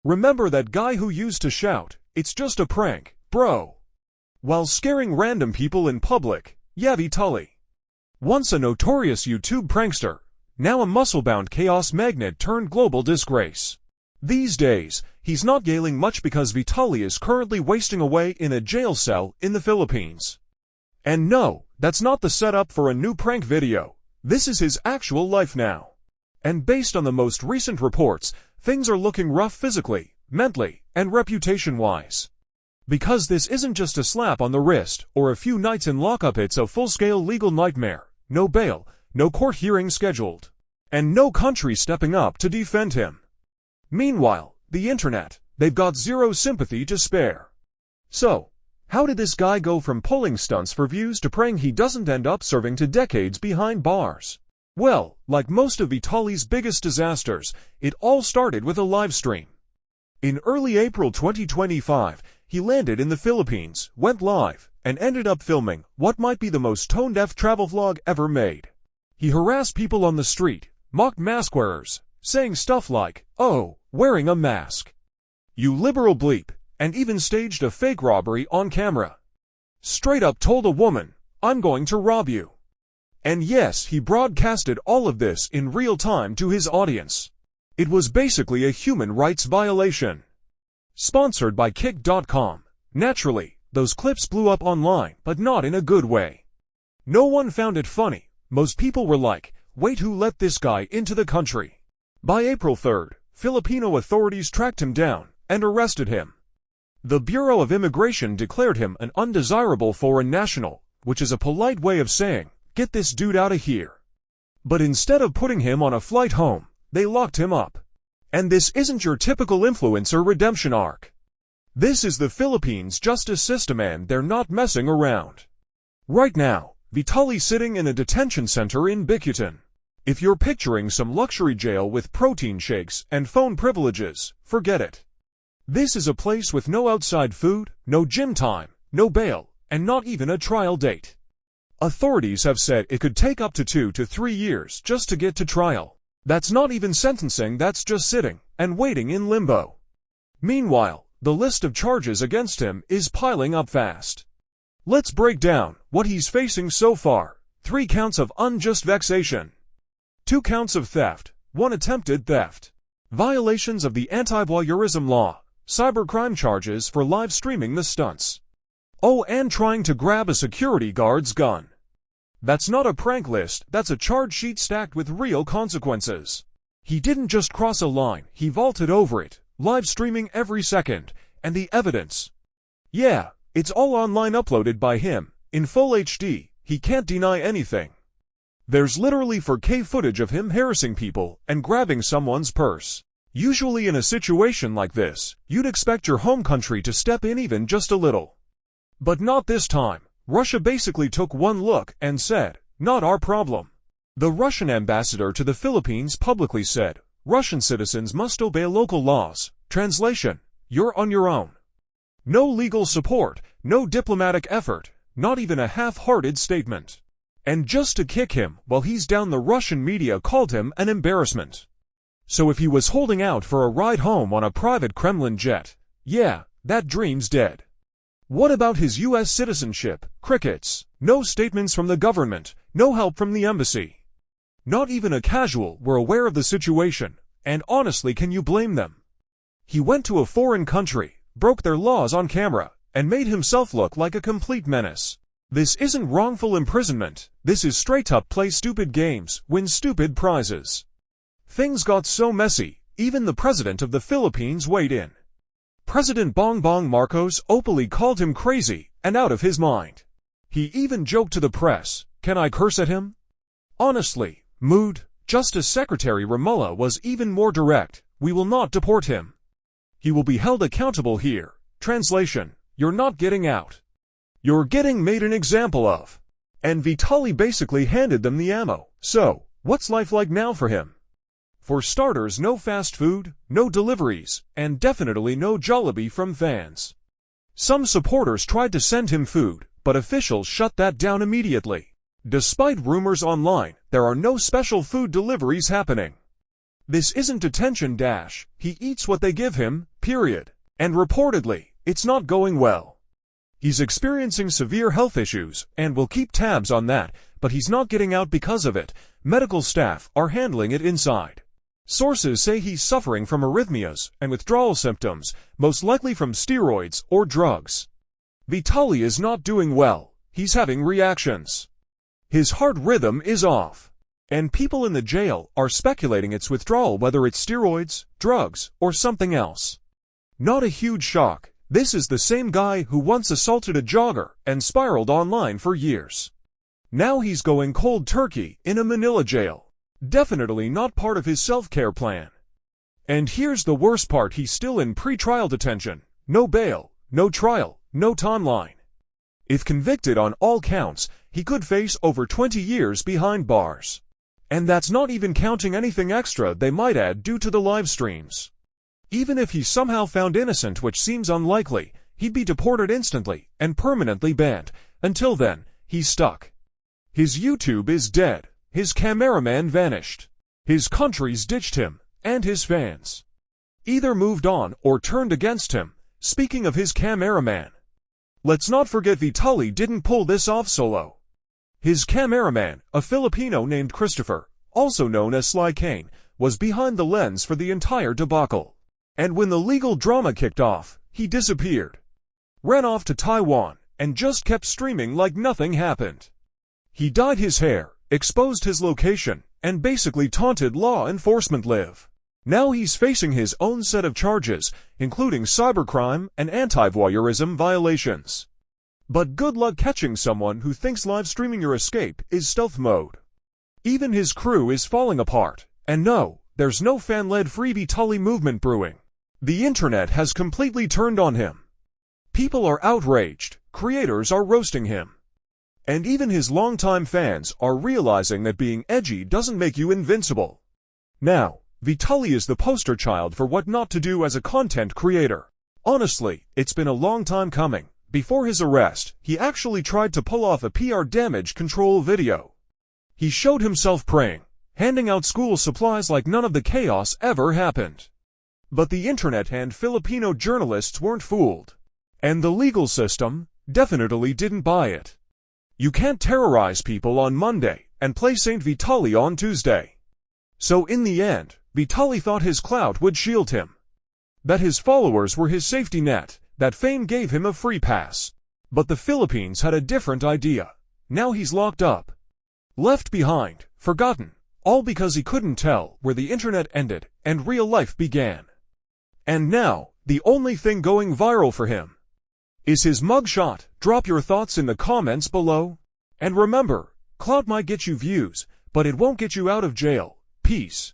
Remember that guy who used to shout, "It's just a prank, bro," while scaring random people in public? Yeah, Vitaly. Once a notorious YouTube prankster, now a muscle-bound chaos magnet turned global disgrace. These days, he's not yelling much because Vitaly is currently wasting away in a jail cell in the Philippines. And no, that's not the setup for a new prank video. This is his actual life now. And based on the most recent reports, things are looking rough physically, mentally, and reputation-wise. Because this isn't just a slap on the wrist or a few nights in lockup, it's a full-scale legal nightmare. No bail, no court hearing scheduled, and no country stepping up to defend him. Meanwhile, the internet, they've got zero sympathy to spare. So, how did this guy go from pulling stunts for views to praying he doesn't end up serving to decades behind bars? Well, like most of Vitaly's biggest disasters, it all started with a live stream. In early April 2025, he landed in the Philippines, went live, and ended up filming what might be the most tone-deaf travel vlog ever made. He harassed people on the street, mocked mask wearers, saying stuff like, "Oh, wearing a mask, you liberal bleep," and even staged a fake robbery on camera. Straight up told a woman, "I'm going to rob you." And yes, he broadcasted all of this in real time to his audience. It was basically a human rights violation. Sponsored by Kick.com. Naturally, those clips blew up online, but not in a good way. No one found it funny. Most people were like, "Wait, who let this guy into the country?" By April 3rd, Filipino authorities tracked him down and arrested him. The Bureau of Immigration declared him an undesirable foreign national, which is a polite way of saying, "Get this dude out of here." But instead of putting him on a flight home, they locked him up. And this isn't your typical influencer redemption arc. This is the Philippines justice system, and they're not messing around. Right now, Vitaly's sitting in a detention center in Bicutan. If you're picturing some luxury jail with protein shakes and phone privileges, forget it. This is a place with no outside food, no gym time, no bail, and not even a trial date. Authorities have said it could take up to 2 to 3 years just to get to trial. That's not even sentencing, that's just sitting and waiting in limbo. Meanwhile, the list of charges against him is piling up fast. Let's break down what he's facing so far. 3 counts of unjust vexation, 2 counts of theft, 1 attempted theft, violations of the anti-voyeurism law, cybercrime charges for live streaming the stunts. Oh, and trying to grab a security guard's gun. That's not a prank list, that's a charge sheet stacked with real consequences. He didn't just cross a line, he vaulted over it, live streaming every second, and the evidence. Yeah, it's all online, uploaded by him, in full HD, he can't deny anything. There's literally 4K footage of him harassing people and grabbing someone's purse. Usually in a situation like this, you'd expect your home country to step in even just a little. But not this time. Russia basically took one look and said, "Not our problem." The Russian ambassador to the Philippines publicly said, "Russian citizens must obey local laws." Translation: you're on your own. No legal support, no diplomatic effort, not even a half-hearted statement. And just to kick him while he's down, the Russian media called him an embarrassment. So if he was holding out for a ride home on a private Kremlin jet, yeah, that dream's dead. What about his US citizenship? Crickets. No statements from the government, no help from the embassy. Not even a casual were aware of the situation, and honestly, can you blame them? He went to a foreign country, broke their laws on camera, and made himself look like a complete menace. This isn't wrongful imprisonment, this is straight-up play stupid games, win stupid prizes. Things got so messy, even the president of the Philippines weighed in. President Bongbong Marcos openly called him crazy and out of his mind. He even joked to the press, "Can I curse at him?" Honestly, mood. Justice Secretary Romulo was even more direct, "We will not deport him. He will be held accountable here." Translation: you're not getting out. You're getting made an example of. And Vitaly basically handed them the ammo. So, what's life like now for him? For starters, no fast food, no deliveries, and definitely no Jollibee from fans. Some supporters tried to send him food, but officials shut that down immediately. Despite rumors online, there are no special food deliveries happening. This isn't detention. He eats what they give him, period. And reportedly, it's not going well. He's experiencing severe health issues and will keep tabs on that, but he's not getting out because of it. Medical staff are handling it inside. Sources say he's suffering from arrhythmias and withdrawal symptoms, most likely from steroids or drugs. Vitaly is not doing well. He's having reactions. His heart rhythm is off. And people in the jail are speculating it's withdrawal, whether it's steroids, drugs, or something else. Not a huge shock. This is the same guy who once assaulted a jogger and spiraled online for years. Now he's going cold turkey in a Manila jail. Definitely not part of his self-care plan. And here's the worst part, he's still in pre-trial detention. No bail, no trial, no timeline. If convicted on all counts, he could face over 20 years behind bars. And that's not even counting anything extra they might add due to the live streams. Even if he's somehow found innocent, which seems unlikely, he'd be deported instantly and permanently banned. Until then, he's stuck. His YouTube is dead. His cameraman vanished. His country's ditched him, and his fans either moved on or turned against him. Speaking of his cameraman, let's not forget Vitaly didn't pull this off solo. His cameraman, a Filipino named Christopher, also known as Sly Kane, was behind the lens for the entire debacle. And when the legal drama kicked off, he disappeared. Ran off to Taiwan, and just kept streaming like nothing happened. He dyed his hair, exposed his location, and basically taunted law enforcement live. Now he's facing his own set of charges, including cybercrime and anti-voyeurism violations. But good luck catching someone who thinks live streaming your escape is stealth mode. Even his crew is falling apart, and no, there's no fan-led free Vitaly movement brewing. The internet has completely turned on him. People are outraged, creators are roasting him. And even his longtime fans are realizing that being edgy doesn't make you invincible. Now, Vitaly is the poster child for what not to do as a content creator. Honestly, it's been a long time coming. Before his arrest, he actually tried to pull off a PR damage control video. He showed himself praying, handing out school supplies like none of the chaos ever happened. But the internet and Filipino journalists weren't fooled. And the legal system definitely didn't buy it. You can't terrorize people on Monday and play Saint Vitaly on Tuesday. So in the end, Vitaly thought his clout would shield him. That his followers were his safety net, that fame gave him a free pass. But the Philippines had a different idea. Now he's locked up. Left behind, forgotten, all because he couldn't tell where the internet ended and real life began. And now, the only thing going viral for him is his mugshot. Drop your thoughts in the comments below. And remember, clout might get you views, but it won't get you out of jail. Peace.